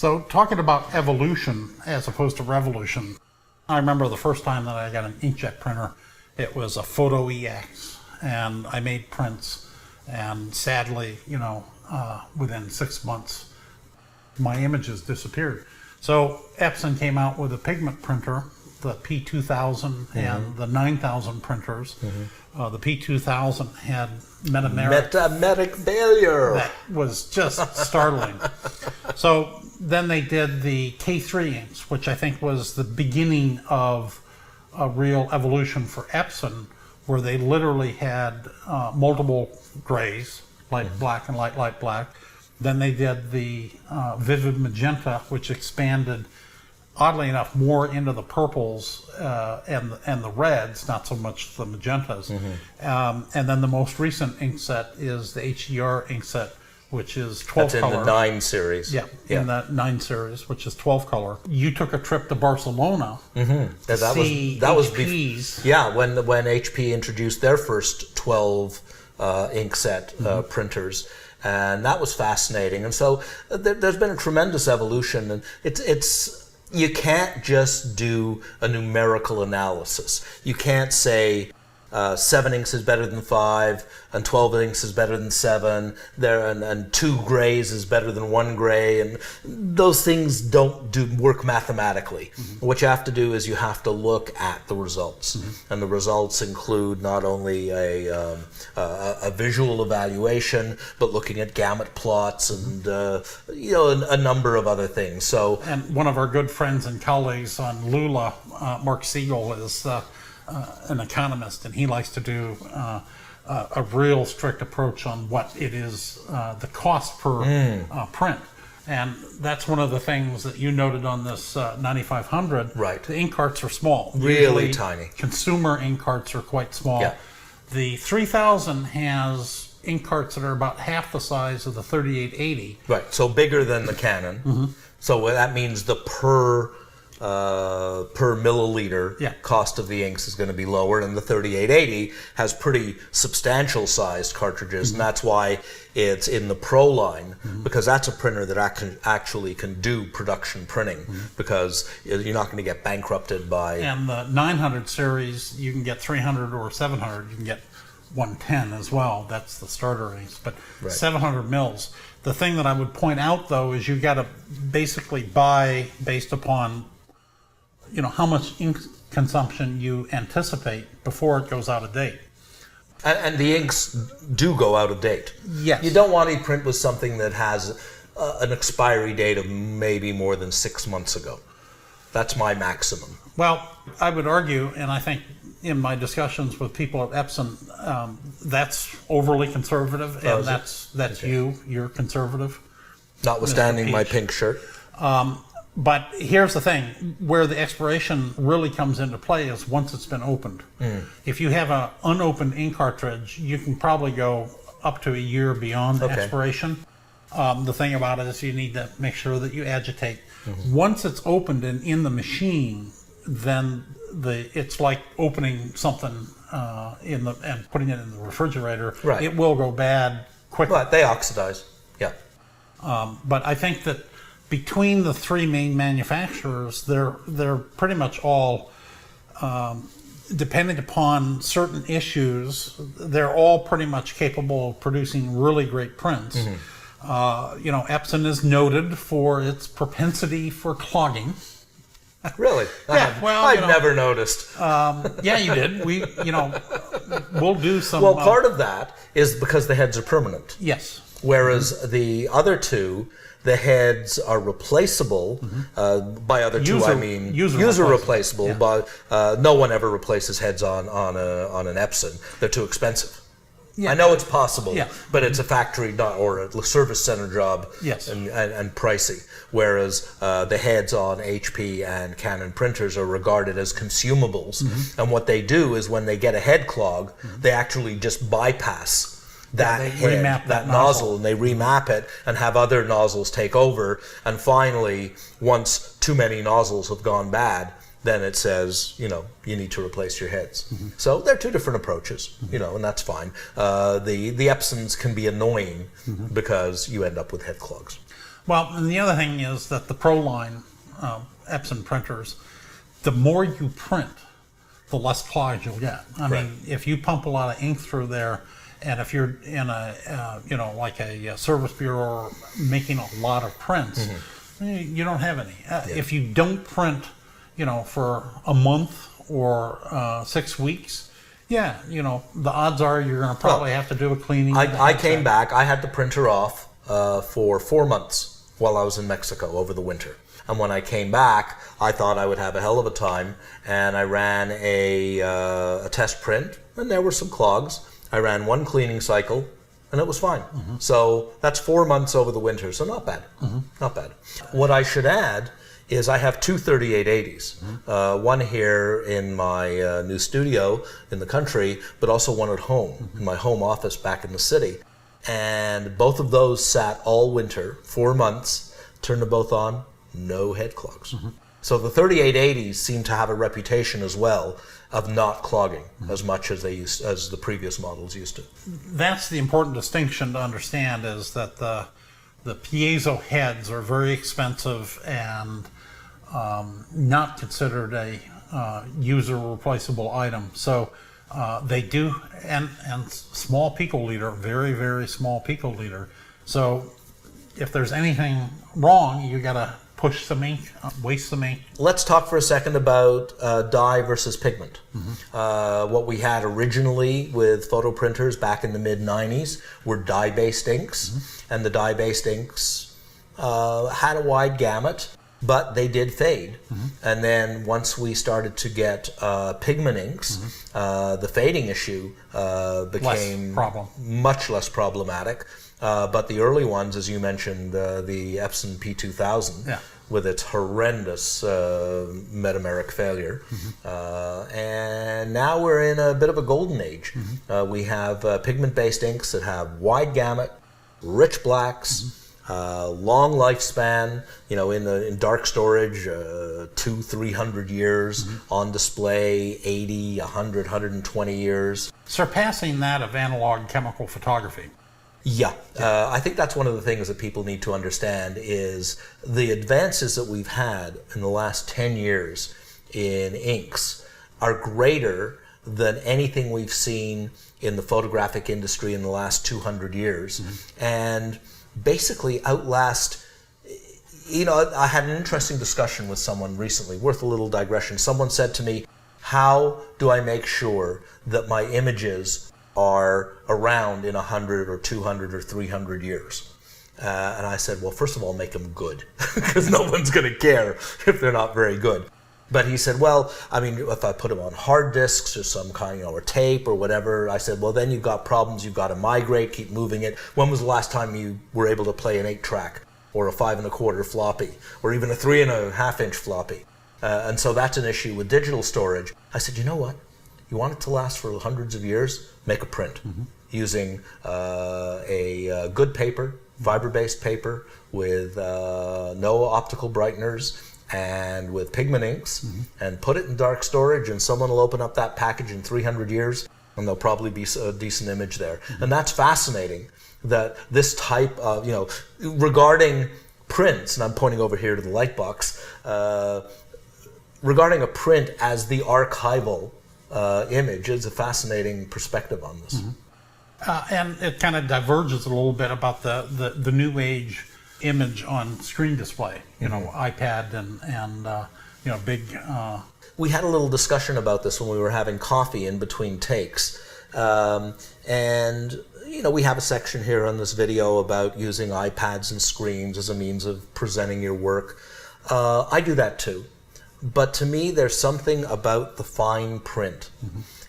So talking about evolution as opposed to revolution, I remember the first time that I got an inkjet printer, it was a Photo EX, and I made prints, and sadly, within 6 months, my images disappeared. So Epson came out with a pigment printer, the P2000 and the 9000 printers. The P2000 had metametic failure. That was just startling. So then they did the K3 inks, which I think was the beginning of a real evolution for Epson, where they literally had multiple grays, light black and light black. Then they did the Vivid Magenta, which expanded, oddly enough, more into the purples and the reds, not so much the magentas. And then the most recent inkset is the HDR inkset, which is 12 color. That's in the 9 series. Yeah, in the 9 series, which is 12 color. You took a trip to Barcelona to see HP's. When HP introduced their first 12 inkset printers. And that was fascinating. And so there's been a tremendous evolution. And it's you can't just do a numerical analysis. You can't say 7 inks is better than 5, and 12 inks is better than 7, and 2 grays is better than 1 gray, and those things don't work mathematically. What you have to do is you have to look at the results, and the results include not only a visual evaluation, but looking at gamut plots and a number of other things. So, and one of our good friends and colleagues on LuLa, Mark Siegel, is an economist, and he likes to do a real strict approach on what it is, the cost per print. And that's one of the things that you noted on this 9500. Right. The ink carts are small. Really Usually, tiny. Consumer ink carts are quite small. Yeah. The 3000 has ink carts that are about half the size of the 3880. Right, so bigger than the Canon. So that means the per milliliter cost of the inks is going to be lower, and the 3880 has pretty substantial sized cartridges, and that's why it's in the Pro line, because that's a printer that actually can do production printing, because you're not going to get bankrupted by... And the 900 series, you can get 300 or 700, you can get 110 as well. That's the starter inks, but 700 mils. The thing that I would point out, though, is you got to basically buy based upon how much ink consumption you anticipate before it goes out of date. And the inks do go out of date. Yes. You don't want to print with something that has an expiry date of maybe more than 6 months ago. That's my maximum. Well, I would argue, and I think in my discussions with people at Epson, that's overly conservative, and that's okay. You're conservative. Notwithstanding my pink shirt. But here's the thing, where the expiration really comes into play is once it's been opened. If you have an unopened ink cartridge, you can probably go up to a year beyond the expiration. The thing about it is you need to make sure that you agitate. Once it's opened and in the machine, then it's like opening something and putting it in the refrigerator. Right. It will go bad quickly. But they oxidize, yeah. But I think that between the 3 main manufacturers, they're pretty much all, depending upon certain issues, they're all pretty much capable of producing really great prints. Epson is noted for its propensity for clogging. Really? I've never noticed. Yeah, you did. We'll do some. Well, part of that is because the heads are permanent. Yes. Whereas the other two, the heads are replaceable. By other two, I mean user replaceable. But no one ever replaces heads on an Epson. They're too expensive. I know it's possible, but it's a factory or a service center job, and pricey. Whereas the heads on HP and Canon printers are regarded as consumables, and what they do is when they get a head clog, they actually just bypass that nozzle, and they remap it and have other nozzles take over. And finally, once too many nozzles have gone bad, then it says, you need to replace your heads. So they're two different approaches, and that's fine. The Epsons can be annoying because you end up with head clogs. Well, and the other thing is that the Pro line Epson printers, the more you print, the less clogs you'll get. I mean, if you pump a lot of ink through there, and if you're in a, like a service bureau making a lot of prints, you don't have any. If you don't print, for a month or 6 weeks, the odds are you're going to probably have to do a cleaning. I came back. I had the printer off for 4 months while I was in Mexico over the winter. And when I came back, I thought I would have a hell of a time, and I ran a test print, and there were some clogs. I ran one cleaning cycle, and it was fine. So that's 4 months over the winter, so not bad. Not bad. What I should add is I have two 3880s, one here in my new studio in the country, but also one at home, in my home office back in the city. And both of those sat all winter, 4 months, turned them both on, no head clogs. So the 3880s seem to have a reputation as well of not clogging as much as as the previous models used to. That's the important distinction to understand, is that the piezo heads are very expensive and not considered a user replaceable item. So they do, and small picoliter, very, very small picoliter. So if there's anything wrong, you got to push some ink, waste some ink. Let's talk for a second about dye versus pigment. What we had originally with photo printers back in the mid-90s were dye-based inks, and the dye-based inks had a wide gamut, but they did fade. And then once we started to get pigment inks, the fading issue became much less problematic. But the early ones, as you mentioned, the Epson P2000, with its horrendous metameric failure. And now we're in a bit of a golden age. We have pigment-based inks that have wide gamut, rich blacks, long lifespan, in dark storage, 200-300 years, on display 80, 100, 120 years. Surpassing that of analog chemical photography. Yeah, I think that's one of the things that people need to understand is the advances that we've had in the last 10 years in inks are greater than anything we've seen in the photographic industry in the last 200 years. And basically outlast, I had an interesting discussion with someone recently, worth a little digression. Someone said to me, how do I make sure that my images are around in 100 or 200 or 300 years? And I said, well, first of all, make them good, because no one's going to care if they're not very good. But he said, well, I mean, if I put them on hard disks or some kind, or tape or whatever, I said, well, then you've got problems. You've got to migrate, keep moving it. When was the last time you were able to play an 8-track or a 5 1/4 floppy or even a 3 1/2-inch floppy? And so that's an issue with digital storage. I said, you know what? You want it to last for hundreds of years? Make a print using a good paper, fiber-based paper with no optical brighteners and with pigment inks, and put it in dark storage, and someone will open up that package in 300 years and there'll probably be a decent image there. And that's fascinating that this type of, regarding prints, and I'm pointing over here to the light box, regarding a print as the archival image is a fascinating perspective on this. And it kind of diverges a little bit about the new age image on screen display, iPad and big... We had a little discussion about this when we were having coffee in between takes. And we have a section here on this video about using iPads and screens as a means of presenting your work. I do that too. But to me, there's something about the fine print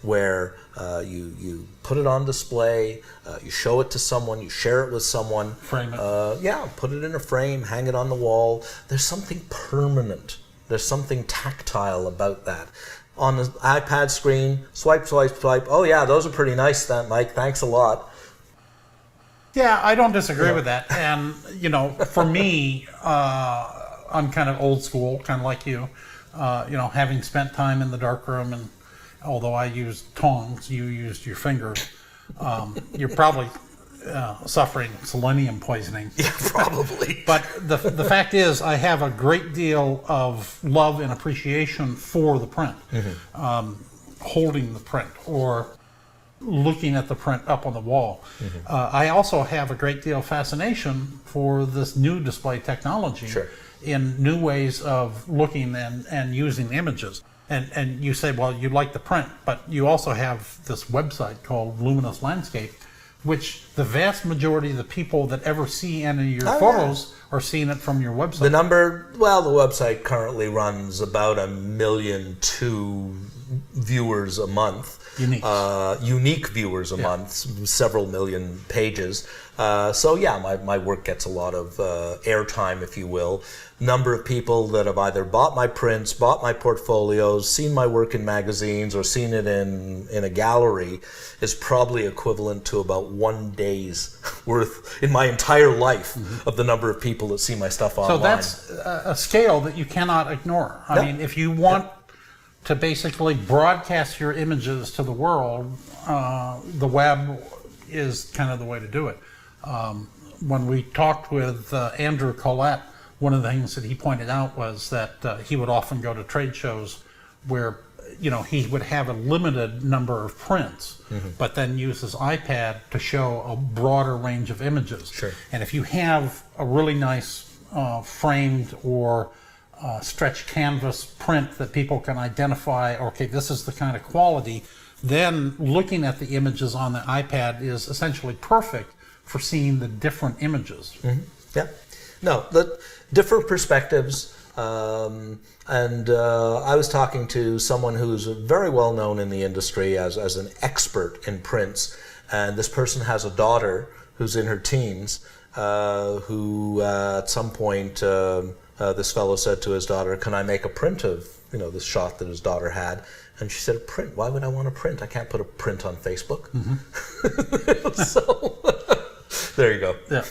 where you put it on display, you show it to someone, you share it with someone. Frame it. Put it in a frame, hang it on the wall. There's something permanent. There's something tactile about that. On the iPad screen, swipe, swipe, swipe. Oh yeah, those are pretty nice, Mike. Thanks a lot. Yeah, I don't disagree with that. And, for me, I'm kind of old school, kind of like you. Having spent time in the darkroom, and although I used tongs, you used your fingers. You're probably suffering selenium poisoning. Yeah, probably. But the fact is, I have a great deal of love and appreciation for the print. Holding the print or looking at the print up on the wall. I also have a great deal of fascination for this new display technology in new ways of looking and using images. And you say, well, you like the print, but you also have this website called Luminous-Landscape, which the vast majority of the people that ever see any of your photos are seeing it from your website. The website currently runs about 1.2 million viewers a month. Unique viewers a month, several million pages. So yeah, my work gets a lot of airtime, if you will. Number of people that have either bought my prints, bought my portfolios, seen my work in magazines, or seen it in a gallery is probably equivalent to about 1 day's worth in my entire life of the number of people that see my stuff online. So that's a scale that you cannot ignore. I mean, if you want to basically broadcast your images to the world, the web is kind of the way to do it. When we talked with Andrew Collette, one of the things that he pointed out was that he would often go to trade shows where, he would have a limited number of prints, but then use his iPad to show a broader range of images. And if you have a really nice framed or stretched canvas print that people can identify, okay, this is the kind of quality, then looking at the images on the iPad is essentially perfect for seeing the different images. Yeah. No, the different perspectives. And I was talking to someone who's very well known in the industry as an expert in prints. And this person has a daughter who's in her teens who at some point this fellow said to his daughter, "Can I make a print of this shot that his daughter had?" And she said, "A print? Why would I want a print? I can't put a print on Facebook." So there you go. Yeah.